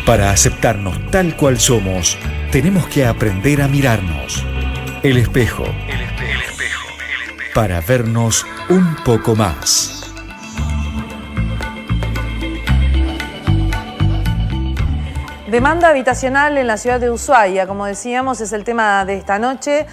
Para aceptarnos tal cual somos, tenemos que aprender a mirarnos. El espejo. Para vernos un poco más. Demanda habitacional en la ciudad de Ushuaia, como decíamos, es el tema de esta noche.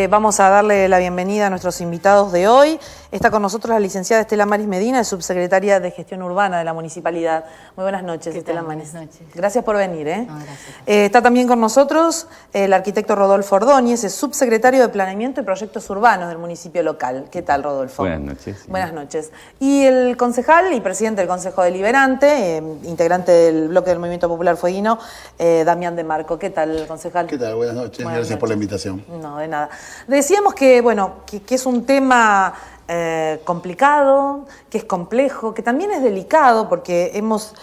Vamos a darle la bienvenida a nuestros invitados de hoy. Está con nosotros la licenciada Estela Maris Medina, subsecretaria de Gestión Urbana de la Municipalidad. Muy buenas noches, Estela Maris. Buenas noches. Gracias por venir. No, gracias. Está también con nosotros el arquitecto Rodolfo Ordóñez, es subsecretario de Planeamiento y Proyectos Urbanos del municipio local. ¿Qué tal, Rodolfo? Buenas noches. Sí. Buenas noches. Y el concejal y presidente del Consejo Deliberante, integrante del bloque del Movimiento Popular Fueguino, Damián de Marco. ¿Qué tal, concejal? ¿Qué tal? Buenas noches. Buenas Gracias noches por la invitación. No, de nada. Decíamos que, bueno, que es un tema complicado, que es complejo, que también es delicado porque hemos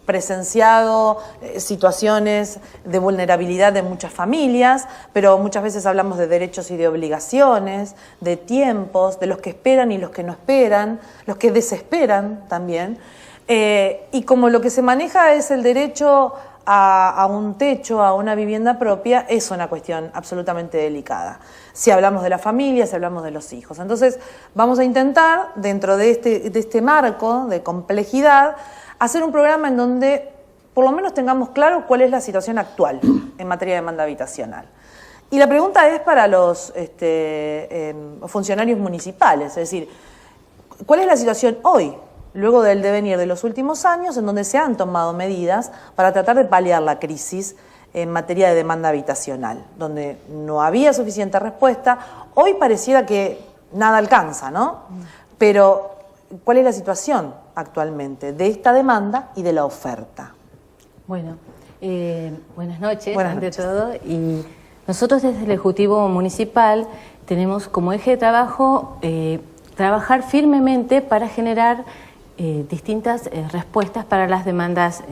presenciado situaciones de vulnerabilidad de muchas familias, pero muchas veces hablamos de derechos y de obligaciones, de tiempos, de los que esperan y los que no esperan, los que desesperan también. Y como lo que se maneja es el derecho a un techo, a una vivienda propia, es una cuestión absolutamente delicada. Si hablamos de la familia, si hablamos de los hijos. Entonces, vamos a intentar, dentro de este marco de complejidad, hacer un programa en donde por lo menos tengamos claro cuál es la situación actual en materia de demanda habitacional. Y la pregunta es para los funcionarios municipales, es decir, ¿cuál es la situación hoy? Luego del devenir de los últimos años, en donde se han tomado medidas para tratar de paliar la crisis en materia de demanda habitacional, donde no había suficiente respuesta. Hoy pareciera que nada alcanza, ¿no? Pero, ¿cuál es la situación actualmente de esta demanda y de la oferta? Bueno, buenas noches, Buenas ante noches. todo. Y nosotros desde el Ejecutivo Municipal tenemos como eje de trabajo trabajar firmemente para generar distintas respuestas para las demandas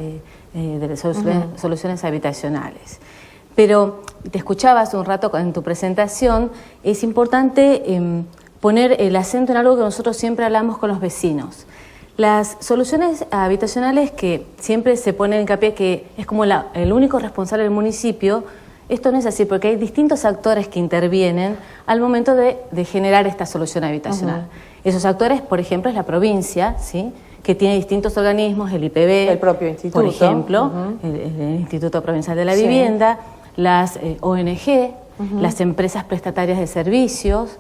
de soluciones habitacionales. Pero te escuchaba hace un rato en tu presentación, es importante poner el acento en algo que nosotros siempre hablamos con los vecinos. Las soluciones habitacionales que siempre se pone hincapié que es como el único responsable del municipio, esto no es así porque hay distintos actores que intervienen al momento de generar esta solución habitacional. Esos actores, por ejemplo, es la provincia, ¿sí?, que tiene distintos organismos, el IPB, el propio instituto, por ejemplo, el Instituto Provincial de la Vivienda, las ONG, las empresas prestatarias de servicios,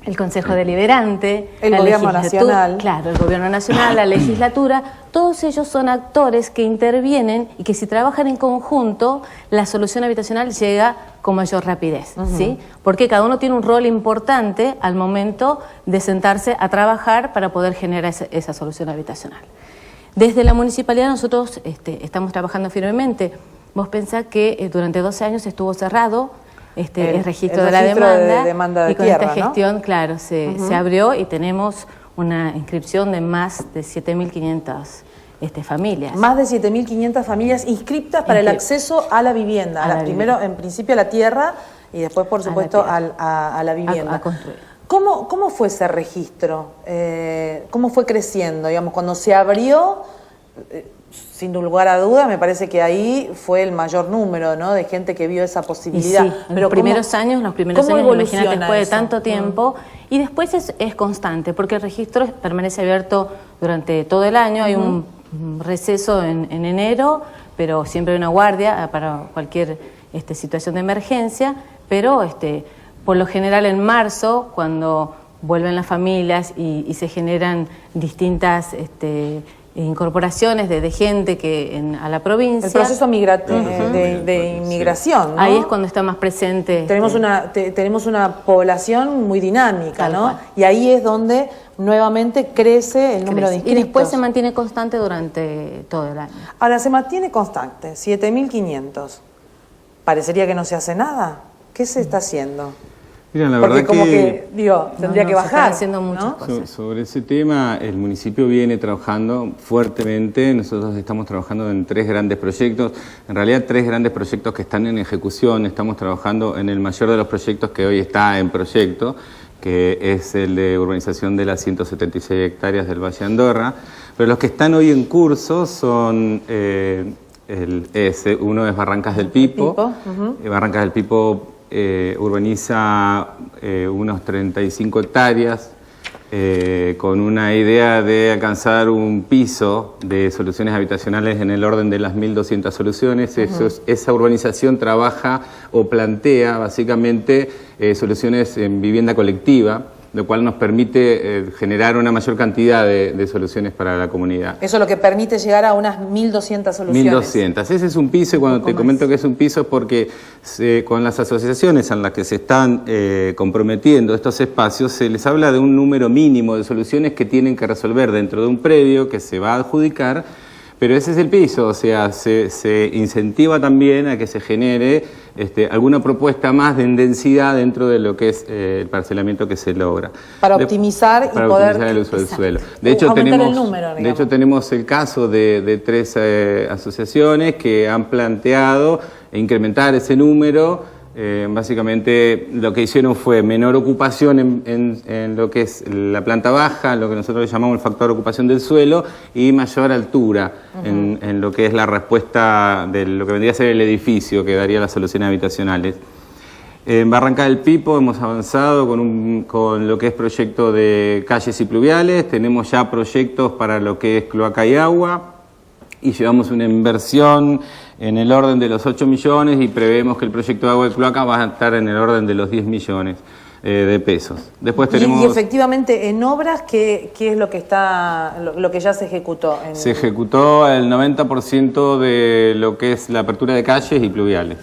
el Consejo Deliberante, el Gobierno Nacional. Claro, el Gobierno Nacional, la legislatura, todos ellos son actores que intervienen y que si trabajan en conjunto, la solución habitacional llega con mayor rapidez, ¿sí? Porque cada uno tiene un rol importante al momento de sentarse a trabajar para poder generar esa solución habitacional. Desde la municipalidad nosotros estamos trabajando firmemente. Vos pensás que durante 12 años estuvo cerrado el registro de la demanda de y con tierra, esta gestión, ¿no? claro, se abrió y tenemos una inscripción de más de 7.500 familias. Más de 7.500 familias inscritas para el acceso a la vivienda. Primero, en principio, a la tierra y después, por supuesto, a la vivienda. A construir. ¿Cómo fue ese registro? ¿Cómo fue creciendo? Digamos, cuando se abrió, sin lugar a duda, me parece que ahí fue el mayor número, ¿no?, de gente que vio esa posibilidad. Sí, en los primeros años, imagínate, después de tanto tiempo, y después es constante, porque el registro permanece abierto durante todo el año, hay un receso en enero, pero siempre hay una guardia para cualquier situación de emergencia, pero por lo general en marzo, cuando vuelven las familias y se generan distintas incorporaciones de gente a la provincia. El proceso de inmigración, ¿no? Ahí es cuando está más presente. Tenemos una población muy dinámica, ¿no? Cual. Y ahí es donde nuevamente crece el número de inscritos. Y después se mantiene constante durante todo el año. Ahora, se mantiene constante, 7.500. Parecería que no se hace nada. ¿Qué se está haciendo? Mira, la Porque verdad como que, tendría que bajar. Se están haciendo muchas cosas. Sobre ese tema, el municipio viene trabajando fuertemente. Nosotros estamos trabajando en 3 grandes proyectos. En realidad, 3 grandes proyectos que están en ejecución. Estamos trabajando en el mayor de los proyectos que hoy está en proyecto, que es el de urbanización de las 176 hectáreas del Valle de Andorra. Pero los que están hoy en curso son Uno es Barrancas del Pipo. Barrancas del Pipo urbaniza unos 35 hectáreas con una idea de alcanzar un piso de soluciones habitacionales en el orden de las 1.200 soluciones. Esa urbanización trabaja o plantea básicamente soluciones en vivienda colectiva, lo cual nos permite generar una mayor cantidad de soluciones para la comunidad. Eso es lo que permite llegar a unas 1.200 soluciones. 1.200. Ese es un piso, y cuando te comento que es un piso es porque con las asociaciones en las que se están comprometiendo estos espacios, se les habla de un número mínimo de soluciones que tienen que resolver dentro de un predio que se va a adjudicar, pero ese es el piso, o sea, se incentiva también a que se genere alguna propuesta más de densidad dentro de lo que es el parcelamiento que se logra. Para optimizar y poder... el uso del suelo. De hecho, tenemos el caso de 3 asociaciones que han planteado incrementar ese número. Básicamente lo que hicieron fue menor ocupación en lo que es la planta baja, lo que nosotros le llamamos el factor de ocupación del suelo, y mayor altura en lo que es la respuesta de lo que vendría a ser el edificio que daría las soluciones habitacionales. En Barranca del Pipo hemos avanzado con lo que es proyecto de calles y pluviales, tenemos ya proyectos para lo que es cloaca y agua, y llevamos una inversión en el orden de los 8 millones y prevemos que el proyecto de agua y cloaca va a estar en el orden de los 10 millones de pesos. Después tenemos... Y efectivamente, en obras, ¿qué es lo que lo que ya se ejecutó? Se ejecutó el 90% de lo que es la apertura de calles y pluviales.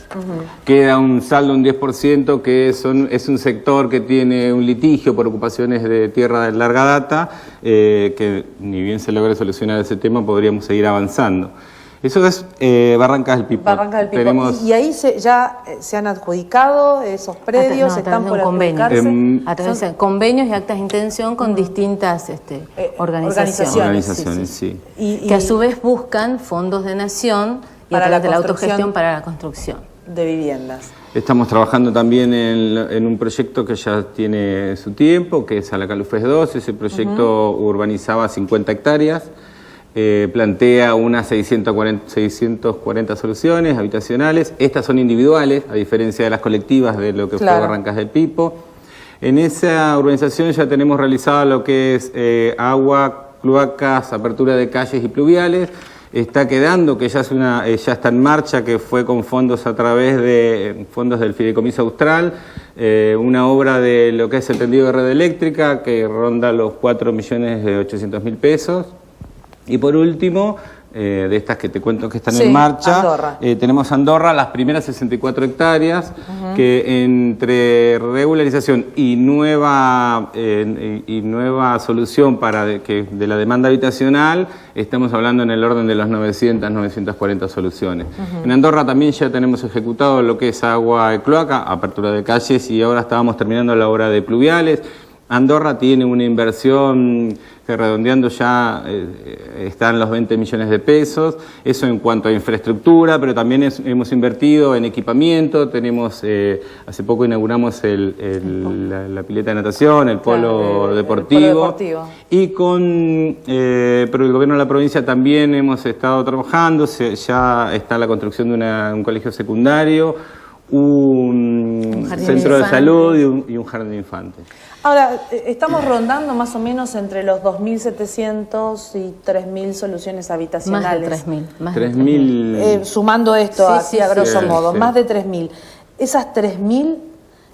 Queda un saldo, un 10%, que es un sector que tiene un litigio por ocupaciones de tierra de larga data, que ni bien se logre solucionar ese tema, podríamos seguir avanzando. Eso es Barrancas del Pipo. Barrancas del Pipo. ¿Y ahí ya se han adjudicado esos predios? ¿Están por adjudicarse? A través de convenios y actas de intención con distintas organizaciones. Sí. Que a su vez buscan fondos de nación y a través de la autogestión para la construcción de viviendas. Estamos trabajando también en un proyecto que ya tiene su tiempo, que es Alacalufes 2. Ese proyecto urbanizaba 50 hectáreas. Plantea unas 640 soluciones habitacionales. Estas son individuales, a diferencia de las colectivas de lo que fue Barrancas del Pipo. En esa urbanización ya tenemos realizado lo que es agua, cloacas, apertura de calles y pluviales. Está quedando, que ya está en marcha, que fue con fondos a través de fondos del Fideicomiso Austral, una obra de lo que es el tendido de red eléctrica, que ronda los 4.800.000 pesos. Y por último, de estas que te cuento que están en marcha, Andorra. Tenemos Andorra, las primeras 64 hectáreas, que entre regularización y nueva solución de la demanda habitacional, estamos hablando en el orden de las 940 soluciones. En Andorra también ya tenemos ejecutado lo que es agua y cloaca, apertura de calles, y ahora estábamos terminando la obra de pluviales. Andorra tiene una inversión que redondeando ya está en los 20 millones de pesos, eso en cuanto a infraestructura, pero también hemos invertido en equipamiento. Tenemos, hace poco inauguramos la pileta de natación, el polo deportivo. Y pero el gobierno de la provincia también hemos estado trabajando, ya está la construcción de un colegio secundario, un centro de salud y un jardín de infantes. Ahora, estamos rondando más o menos entre los 2.700 y 3.000 soluciones habitacionales. Más de 3.000. Sumando esto así a grosso modo, más de 3.000. ¿Esas 3.000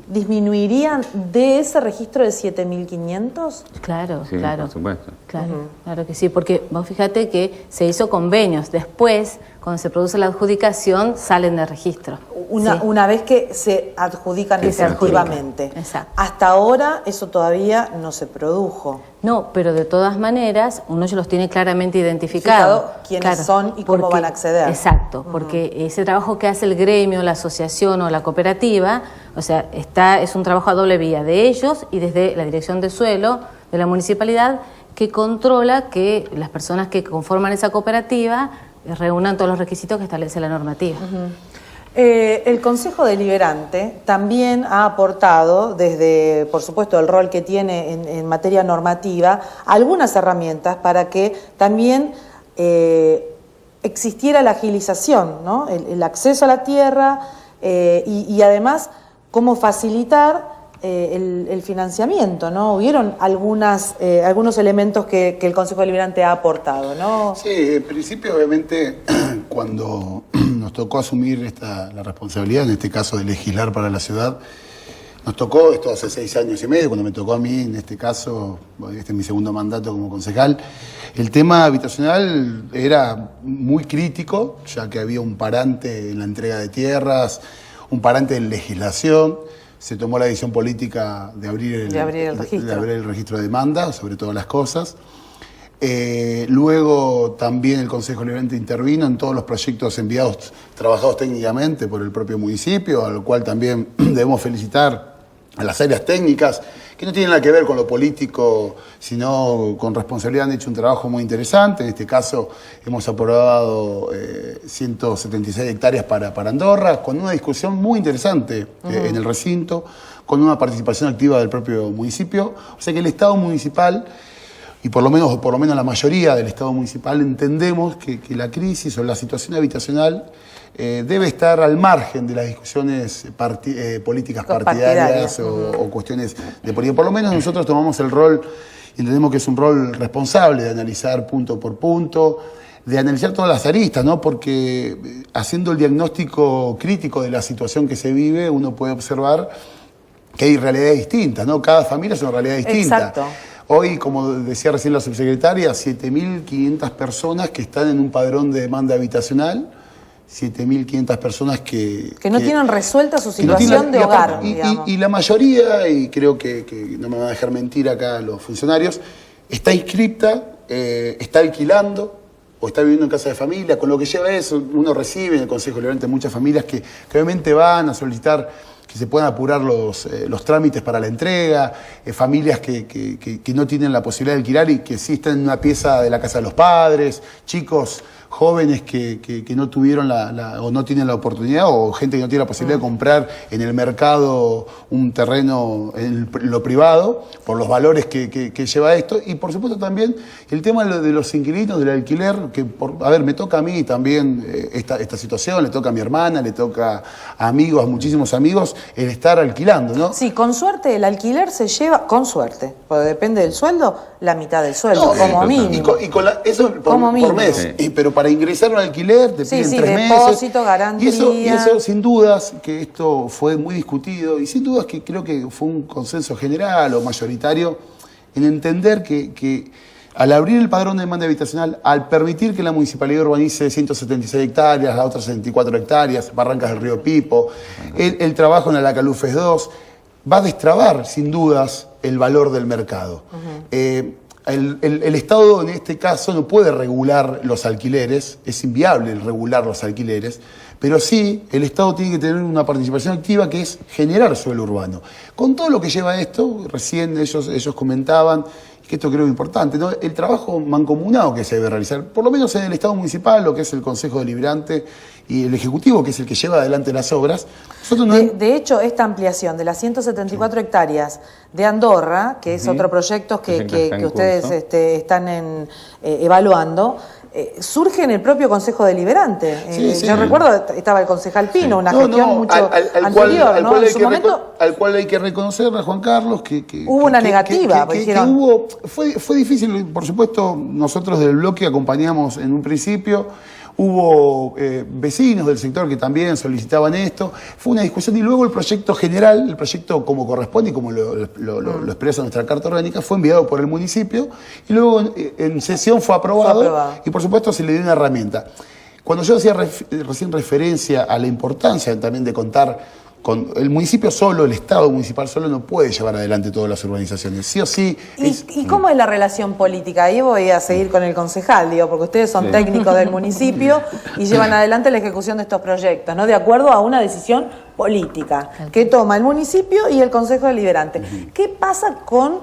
disminuirían de ese registro de 7.500? Claro, sí, claro. Por supuesto. Claro que sí, porque vos fíjate que se hizo convenios. Después, cuando se produce la adjudicación, salen de registro. Una vez que se adjudican efectivamente. Exacto. Hasta ahora eso todavía no se produjo. No, pero de todas maneras uno ya los tiene claramente identificados. Quiénes son y cómo van a acceder. Exacto, porque ese trabajo que hace el gremio, la asociación o la cooperativa, o sea, es un trabajo a doble vía de ellos y desde la Dirección de Suelo de la municipalidad, que controla que las personas que conforman esa cooperativa reúnan todos los requisitos que establece la normativa. El Consejo Deliberante también ha aportado, desde, por supuesto, el rol que tiene en materia normativa, algunas herramientas para que también existiera la agilización, ¿no? El acceso a la tierra y además cómo facilitar el financiamiento, ¿no? Hubieron algunos elementos que el Consejo Deliberante ha aportado, ¿no? Sí, en principio, obviamente, cuando nos tocó asumir la responsabilidad, en este caso de legislar para la ciudad, nos tocó, esto hace 6 años y medio, cuando me tocó a mí, en este caso, este es mi segundo mandato como concejal, el tema habitacional era muy crítico, ya que había un parante en la entrega de tierras, un parante en legislación. Se tomó la decisión política de abrir el registro de demanda, sobre todas las cosas. Luego también el Consejo Deliberante intervino en todos los proyectos enviados, trabajados técnicamente por el propio municipio, a lo cual también debemos felicitar a las áreas técnicas, que no tienen nada que ver con lo político, sino con responsabilidad. Han hecho un trabajo muy interesante. En este caso hemos aprobado 176 hectáreas para Andorra, con una discusión muy interesante en el recinto, con una participación activa del propio municipio. O sea que el Estado municipal, y por lo menos la mayoría del Estado municipal, entendemos que la crisis o la situación habitacional debe estar al margen de las discusiones políticas partidarias o cuestiones de política. Por lo menos nosotros tomamos el rol, y entendemos que es un rol responsable de analizar punto por punto, de analizar todas las aristas, ¿no? Porque haciendo el diagnóstico crítico de la situación que se vive, uno puede observar que hay realidades distintas, ¿no? Cada familia es una realidad distinta. Exacto. Hoy, como decía recién la subsecretaria, 7.500 personas que están en un padrón de demanda habitacional, 7.500 personas que no tienen resuelta su situación de hogar. Y la mayoría, y creo que no me van a dejar mentir acá los funcionarios, está inscripta, está alquilando o está viviendo en casa de familia. Con lo que lleva eso, uno recibe en el Consejo Deliberante muchas familias que obviamente van a solicitar que se puedan apurar los trámites para la entrega, familias que no tienen la posibilidad de alquilar y que sí están en una pieza de la casa de los padres, chicos jóvenes que no tuvieron o no tienen la oportunidad, o gente que no tiene la posibilidad de comprar en el mercado un terreno en lo privado, por los valores que lleva esto. Y por supuesto también el tema de los inquilinos, del alquiler, que me toca a mí también esta situación, le toca a mi hermana, le toca a amigos, a muchísimos amigos, el estar alquilando, ¿no? Sí, con suerte el alquiler se lleva, con suerte, porque depende del sueldo, la mitad del sueldo, como mínimo. Y con eso por mes. Sí. Pero para ingresar a un alquiler te piden 3 meses. Depósito, garantía. Y eso sin dudas, que esto fue muy discutido, y sin dudas que creo que fue un consenso general o mayoritario en entender que al abrir el padrón de demanda habitacional, al permitir que la municipalidad urbanice 176 hectáreas, las otras 64 hectáreas, Barrancas del Río Pipo, el trabajo en la Lacalufes 2, va a destrabar sin dudas el valor del mercado. El Estado en este caso no puede regular los alquileres, es inviable el regular los alquileres, pero sí el Estado tiene que tener una participación activa, que es generar suelo urbano. Con todo lo que lleva esto, recién ellos comentaban, que esto creo que es importante, ¿no? El trabajo mancomunado que se debe realizar, por lo menos en el Estado municipal, lo que es el Consejo Deliberante y el Ejecutivo, que es el que lleva adelante las obras. De hecho, esta ampliación de las 174 hectáreas de Andorra, que es otro proyecto que ustedes están evaluando, surge en el propio Consejo Deliberante. Yo recuerdo, estaba el concejal Pino, una gestión mucho anterior, ¿no? En su momento, al cual hay que reconocerle a Juan Carlos que hubo una negativa. Fue difícil, por supuesto, nosotros del bloque acompañamos en un principio. Hubo vecinos del sector que también solicitaban esto. Fue una discusión y luego el proyecto general, el proyecto como corresponde y como lo expresa nuestra Carta Orgánica, fue enviado por el municipio y luego en sesión fue aprobado. Y por supuesto se le dio una herramienta. Cuando yo hacía recién referencia a la importancia también de contar con el municipio solo, el Estado municipal solo no puede llevar adelante todas las urbanizaciones. Sí o sí. ¿Y cómo es la relación política? Ahí voy a seguir con el concejal, porque ustedes son técnicos del municipio y llevan adelante la ejecución de estos proyectos, ¿no? De acuerdo a una decisión política que toma el municipio y el Consejo Deliberante. ¿Qué pasa con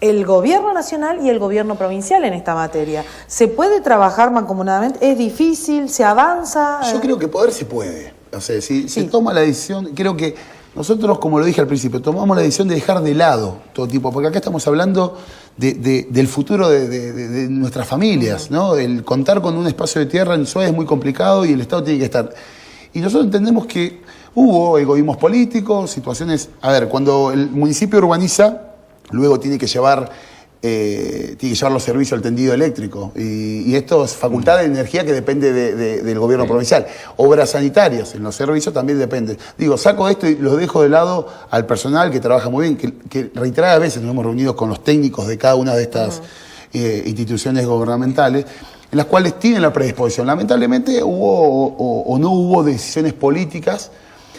el gobierno nacional y el gobierno provincial en esta materia? ¿Se puede trabajar mancomunadamente? ¿Es difícil? ¿Se avanza? Yo creo que poder se puede. O sea, si se toma la decisión, creo que nosotros, como lo dije al principio, tomamos la decisión de dejar de lado todo tipo, porque acá estamos hablando del futuro de nuestras familias, ¿no? El contar con un espacio de tierra en Ushuaia es muy complicado y el Estado tiene que estar. Y nosotros entendemos que hubo egoísmos políticos, situaciones... A ver, cuando el municipio urbaniza, luego tiene que llevar los servicios al tendido eléctrico. Y esto es facultad de energía que depende del gobierno provincial. Obras sanitarias en los servicios también depende. Digo, saco esto y lo dejo de lado al personal que trabaja muy bien, que reiteradas veces nos hemos reunido con los técnicos de cada una de estas instituciones gubernamentales, en las cuales tienen la predisposición. Lamentablemente hubo o no hubo decisiones políticas.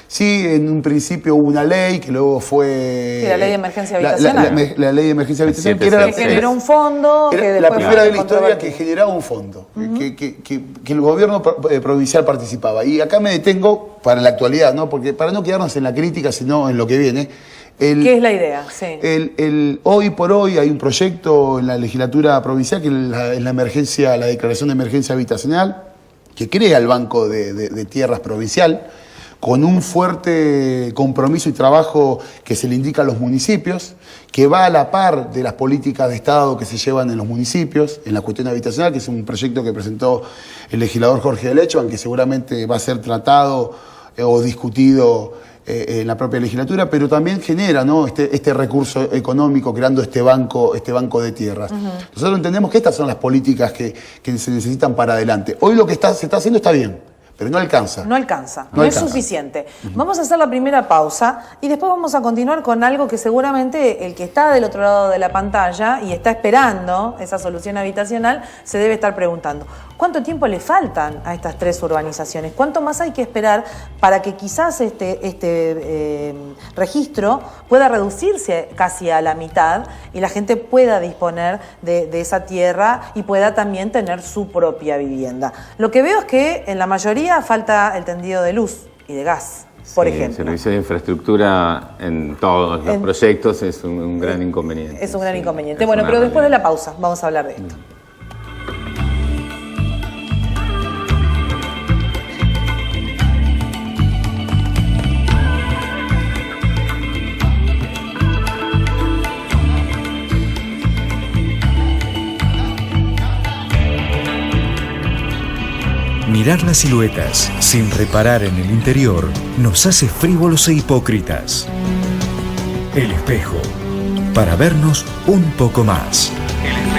Sí, en un principio hubo una ley que luego fue... Sí, la ley de emergencia habitacional. La ley de emergencia habitacional. Que generó un fondo. Era la primera de la historia que generaba un fondo, que el gobierno provincial participaba. Y acá me detengo para la actualidad, ¿no? Porque para no quedarnos en la crítica, sino en lo que viene. ¿Qué es la idea? Sí. Hoy por hoy hay un proyecto en la legislatura provincial que es la declaración de emergencia habitacional, que crea el Banco de Tierras Provincial, con un fuerte compromiso y trabajo que se le indica a los municipios, que va a la par de las políticas de Estado que se llevan en los municipios, en la cuestión habitacional, que es un proyecto que presentó el legislador Jorge de Lecho, aunque seguramente va a ser tratado o discutido en la propia legislatura, pero también genera, ¿no?, este recurso económico creando este banco de tierras. Nosotros entendemos que estas son las políticas que se necesitan para adelante. Hoy lo que se está haciendo está bien, pero no alcanza. No es suficiente. Vamos a hacer la primera pausa y después vamos a continuar con algo que seguramente el que está del otro lado de la pantalla y está esperando esa solución habitacional se debe estar preguntando: ¿cuánto tiempo le faltan a estas 3 urbanizaciones? ¿Cuánto más hay que esperar para que quizás este registro pueda reducirse casi a la mitad y la gente pueda disponer de esa tierra y pueda también tener su propia vivienda? Lo que veo es que en la mayoría falta el tendido de luz y de gas, por ejemplo. El servicio de infraestructura en todos los proyectos es un gran inconveniente. Es un gran inconveniente. Bueno, pero después de la pausa vamos a hablar de esto. Mirar las siluetas sin reparar en el interior nos hace frívolos e hipócritas. El espejo, para vernos un poco más. El